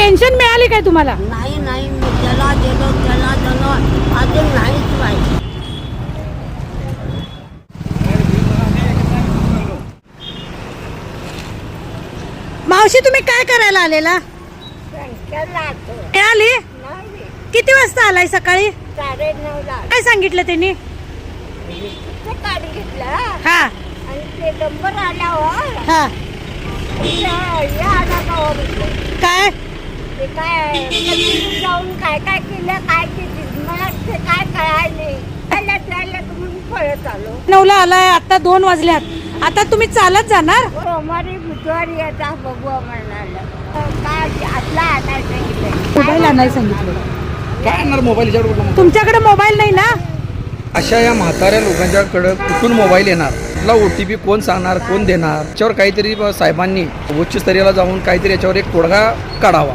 Pension मिळाली काय तुम्हाला? नाही नाही, मी त्याला गेलो अजून नाहीच पाहिजे. मावशी तुम्ही काय करायला आलेला? मिळाली? किती वाजता आलाय सकाळी? 9:30ला काय सांगितलं त्यांनी? कार्ड घेतलं हा आणि ते नंबर आल्यावर हा काय ते काय कधी जाऊन काय काय केलं काय केलं मला ते काय कळायला नाही. त्याला तुम्ही पळत आलो. 9ला आलाय, आता 2 वाजल्यात. आता तुम्ही चालत जाणार? सोमवारी बुधवारी आता बघू म्हणाला. काय आपला आणायचं मोबाईल आणायला सांगितलं. काय आणणार मोबाईल याच्यावर? तुमच्याकडे मोबाईल नाही ना? अशा या म्हाताऱ्या लोकांच्याकडं कुठून मोबाईल येणार? तुला OTP कोण सांगणार, कोण देणार? याच्यावर काहीतरी साहेबांनी उच्च स्तरीयाला जाऊन काहीतरी याच्यावर एक तोडगा काढावा.